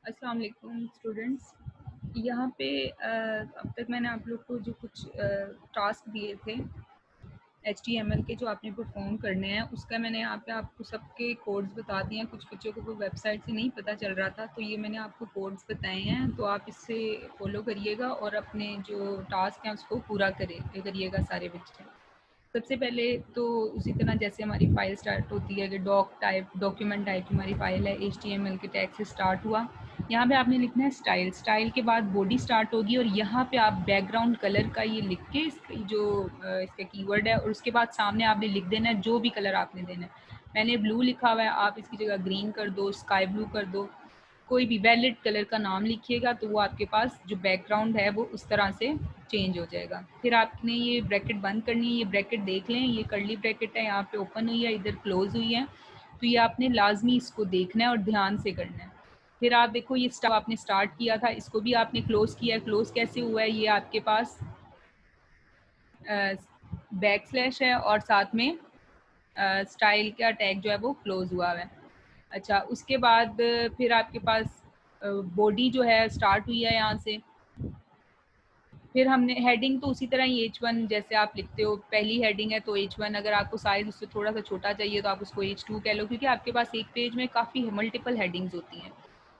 अस्सलाम वालेकुम स्टूडेंट्स। यहाँ पे अब तक मैंने आप लोग को जो कुछ टास्क दिए थे HTML के जो आपने परफॉर्म करने हैं, उसका मैंने यहाँ पे आपको सबके कोड्स बता दिए हैं। कुछ बच्चों को वेबसाइट से नहीं पता चल रहा था, तो ये मैंने आपको कोड्स बताए हैं, तो आप इससे फॉलो करिएगा और अपने जो टास्क हैं उसको पूरा करिएगा सारे बच्चे। सबसे पहले तो उसी तरह जैसे हमारी फ़ाइल स्टार्ट होती है कि डॉक्यूमेंट टाइप हमारी फ़ाइल है, HTML के टैग से स्टार्ट हुआ। यहाँ पे आपने लिखना है स्टाइल के बाद बॉडी स्टार्ट होगी और यहाँ पे आप बैकग्राउंड कलर का ये लिख के इसका कीवर्ड है और उसके बाद सामने आपने लिख देना है जो भी कलर आपने देना है। मैंने ब्लू लिखा हुआ है, आप इसकी जगह ग्रीन कर दो, स्काई ब्लू कर दो, कोई भी वैलिड कलर का नाम लिखिएगा तो वो आपके पास जो बैकग्राउंड है वो उस तरह से चेंज हो जाएगा। फिर आपने ये ब्रैकेट बंद करनी है, ये ब्रैकेट देख लें, ये कर्ली ब्रैकेट है, यहाँ पे ओपन हुई है, इधर क्लोज हुई है, तो ये आपने लाजमी इसको देखना है और ध्यान से करना है। फिर आप देखो ये स्टाफ आपने स्टार्ट किया था, इसको भी आपने क्लोज किया है। क्लोज कैसे हुआ है, ये आपके पास बैक स्लैश है और साथ में स्टाइल का टैग जो है वो क्लोज हुआ है। अच्छा, उसके बाद फिर आपके पास बॉडी जो है स्टार्ट हुई है यहाँ से। फिर हमने हेडिंग तो उसी तरह ही H1 जैसे आप लिखते हो, पहली हेडिंग है तो H1, अगर आपको साइज उससे थोड़ा सा छोटा चाहिए तो आप उसको H2 कह लो, क्योंकि आपके पास एक पेज में काफ़ी मल्टीपल हेडिंग्स होती हैं।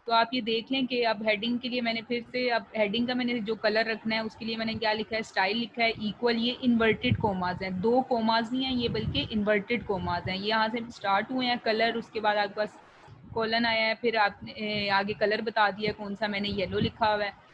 तो आप ये देख लें कि अब हेडिंग के लिए मैंने फिर से, अब हेडिंग का मैंने जो कलर रखना है उसके लिए मैंने क्या लिखा है, स्टाइल लिखा है इक्वल, ये इन्वर्टेड कोमाज हैं, 2 कोमाज नहीं है ये बल्कि इन्वर्टेड कोमाज हैं। ये यहाँ से स्टार्ट हुए हैं कलर, उसके बाद आपके पास कॉलन आया है, फिर आपने आगे कलर बता दिया कौन सा, मैंने येलो लिखा हुआ है।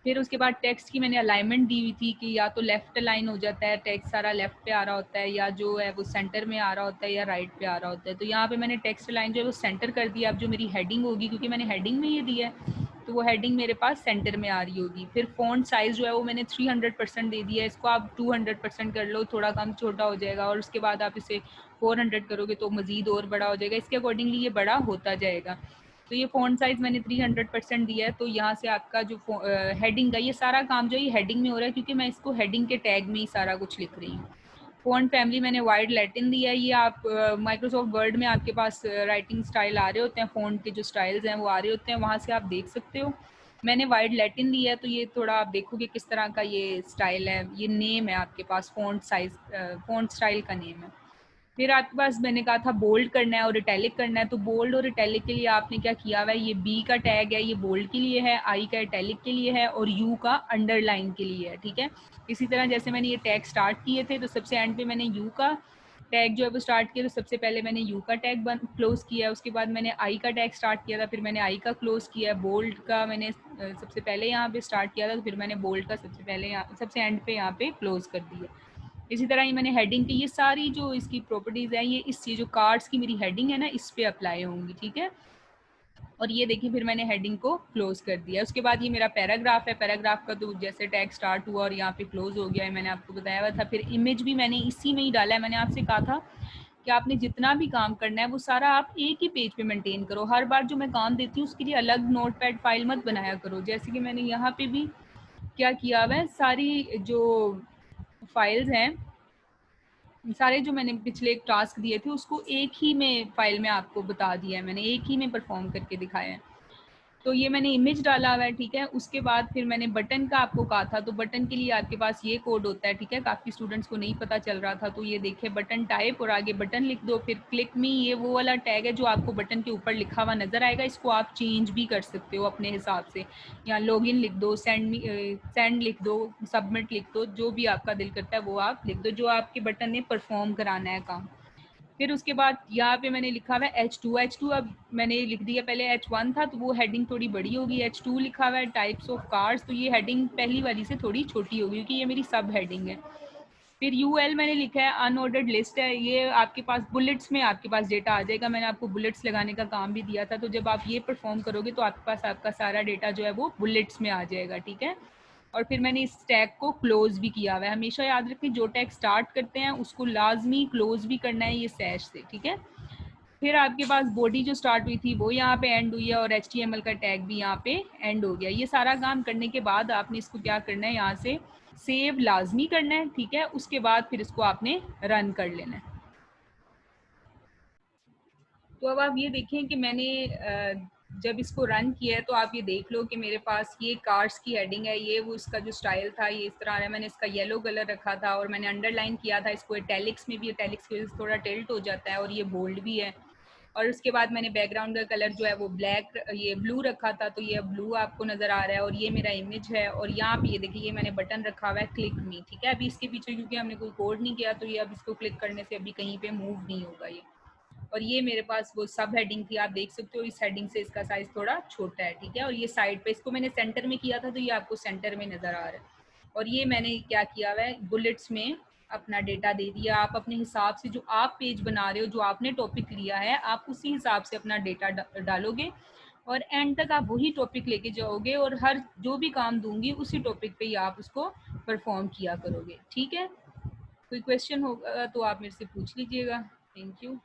फिर उसके बाद टेक्स्ट की मैंने अलाइनमेंट दी हुई थी कि या तो लेफ्ट अलाइन हो जाता है, टेक्स्ट सारा लेफ्ट पे आ रहा होता है, या जो है वो सेंटर में आ रहा होता है या राइट पे आ रहा होता है। तो यहाँ पे मैंने टेक्स्ट अलाइन जो है वो सेंटर कर दिया। अब जो मेरी हेडिंग होगी, क्योंकि मैंने हेडिंग में ये दिया है, तो वो हेडिंग मेरे पास सेंटर में आ रही होगी। फिर फ़ॉन्ट साइज़ जो है वो मैंने 300% दे दिया है, इसको आप 200% कर लो, थोड़ा कम छोटा हो जाएगा, और उसके बाद आप इसे 400 करोगे तो मज़ीद और बड़ा हो जाएगा, इसके अकॉर्डिंगली ये बड़ा होता जाएगा। तो ये फ़ॉन्ट साइज़ मैंने 300% दिया है। तो यहाँ से आपका जो हेडिंग का ये सारा काम जो है ये हेडिंग में हो रहा है, क्योंकि मैं इसको हेडिंग के टैग में ही सारा कुछ लिख रही हूँ। फ़ॉन्ट फैमिली मैंने वाइड लैटिन दिया है। ये आप माइक्रोसॉफ्ट वर्ड में आपके पास राइटिंग स्टाइल आ रहे होते हैं, फ़ॉन्ट के जो स्टाइल्स हैं वो आ रहे होते हैं, वहाँ से आप देख सकते हो। मैंने वाइड लैटिन दिया है, तो ये थोड़ा आप देखोगे किस तरह का ये स्टाइल है। ये नेम है आपके पास, फ़ॉन्ट स्टाइल का नेम है। फिर आपके पास मैंने कहा था बोल्ड करना है और इटैलिक करना है, तो बोल्ड और इटैलिक के लिए आपने क्या किया हुआ है, ये बी का टैग है, ये बोल्ड के लिए है, आई का इटैलिक के लिए है और यू का अंडरलाइन के लिए है, ठीक है। इसी तरह जैसे मैंने ये टैग स्टार्ट किए थे, तो सबसे एंड पे मैंने यू का टैग जो है वो स्टार्ट किया, तो सबसे पहले मैंने यू का टैग क्लोज किया, उसके बाद मैंने आई का टैग स्टार्ट किया था, फिर मैंने आई का क्लोज किया, बोल्ड का मैंने सबसे पहले यहाँ पे स्टार्ट किया था, तो फिर मैंने बोल्ड का सबसे पहले यहाँ सबसे एंड पे यहाँ पे क्लोज कर दिया। इसी तरह ही मैंने हेडिंग की ये सारी जो इसकी प्रॉपर्टीज़ हैं, ये इस जो कार्ड्स की मेरी हेडिंग है ना, इस पे अप्लाई होंगी, ठीक है। और ये देखिए फिर मैंने हेडिंग को क्लोज कर दिया। उसके बाद ये मेरा पैराग्राफ है, पैराग्राफ का तो जैसे टैग स्टार्ट हुआ और यहाँ पे क्लोज हो गया है, मैंने आपको बताया हुआ था। फिर इमेज भी मैंने इसी में ही डाला है। मैंने आपसे कहा था कि आपने जितना भी काम करना है वो सारा आप एक ही पेज पे मेंटेन करो, हर बार जो मैं काम देती हूँ उसके लिए अलग नोटपैड फाइल मत बनाया करो। जैसे कि मैंने यहाँ पे भी क्या किया हुआ है, सारी जो फाइल्स हैं, सारे जो मैंने पिछले एक टास्क दिए थे उसको एक ही में फाइल में आपको बता दिया है, मैंने एक ही में परफॉर्म करके दिखाया है। तो ये मैंने इमेज डाला हुआ है, ठीक है। उसके बाद फिर मैंने बटन का आपको कहा था, तो बटन के लिए आपके पास ये कोड होता है, ठीक है। काफ़ी स्टूडेंट्स को नहीं पता चल रहा था, तो ये देखिए बटन टाइप और आगे बटन लिख दो, फिर क्लिक मी, ये वो वाला टैग है जो आपको बटन के ऊपर लिखा हुआ नजर आएगा। इसको आप चेंज भी कर सकते हो अपने हिसाब से, या लॉगिन लिख दो, सेंड लिख दो, सबमिट लिख दो, जो भी आपका दिल करता है वो आप लिख दो, जो आपके बटन ने परफॉर्म कराना है काम। फिर उसके बाद यहाँ पे मैंने लिखा हुआ है H2, अब मैंने लिख दिया, पहले H1 था तो वो हेडिंग थोड़ी बड़ी होगी, H2 लिखा हुआ है टाइप्स ऑफ कार्ड्स, तो ये हेडिंग पहली वाली से थोड़ी छोटी होगी क्योंकि ये मेरी सब हेडिंग है। फिर UL मैंने लिखा है अनऑर्डर्ड लिस्ट है, ये आपके पास बुलेट्स में आपके पास डेटा आ जाएगा। मैंने आपको बुलेट्स लगाने का काम भी दिया था, तो जब आप ये परफॉर्म करोगे तो आपके पास आपका सारा डेटा जो है वो बुलेट्स में आ जाएगा, ठीक है। और फिर मैंने इस टैग को क्लोज भी किया हुआ है। हमेशा याद रखें जो टैग स्टार्ट करते हैं उसको लाजमी क्लोज भी करना है ये स्लैश से, ठीक है। फिर आपके पास बॉडी जो स्टार्ट हुई थी वो यहाँ पे एंड हुई है और HTML का टैग भी यहाँ पे एंड हो गया। ये सारा काम करने के बाद आपने इसको क्या करना है, यहाँ से सेव लाजमी करना है, ठीक है। उसके बाद फिर इसको आपने रन कर लेना है। तो अब आप ये देखें कि मैंने जब इसको रन किया है तो आप ये देख लो कि मेरे पास ये कार्ड्स की हेडिंग है, ये वो इसका जो स्टाइल था ये इस तरह है। मैंने इसका येलो कलर रखा था और मैंने अंडरलाइन किया था इसको। इटैलिक्स में भी, इटैलिक्स की वजह से थोड़ा टिल्ट हो जाता है और ये बोल्ड भी है। और उसके बाद मैंने बैकग्राउंड का कलर जो है वो ब्लैक, ये ब्लू रखा था, तो ये ब्लू आपको नज़र आ रहा है। और ये मेरा इमेज है और यहाँ पे ये देखिए ये मैंने बटन रखा हुआ है क्लिक मी, ठीक है। अभी इसके पीछे क्योंकि हमने कोई कोड नहीं किया तो ये अब इसको क्लिक करने से अभी कहीं पे मूव नहीं होगा ये। और ये मेरे पास वो सब हेडिंग थी, आप देख सकते हो इस हेडिंग से इसका साइज थोड़ा छोटा है, ठीक है। और ये साइड पे इसको मैंने सेंटर में किया था तो ये आपको सेंटर में नज़र आ रहा है। और ये मैंने क्या किया हुआ है, बुलेट्स में अपना डेटा दे दिया। आप अपने हिसाब से जो आप पेज बना रहे हो, जो आपने टॉपिक लिया है, आप उसी हिसाब से अपना डेटा डालोगे और एंड तक आप वही टॉपिक लेके जाओगे और हर जो भी काम दूंगी उसी टॉपिक पे ही आप उसको परफॉर्म किया करोगे, ठीक है। कोई क्वेश्चन होगा तो आप मेरे से पूछ लीजिएगा। Thank you.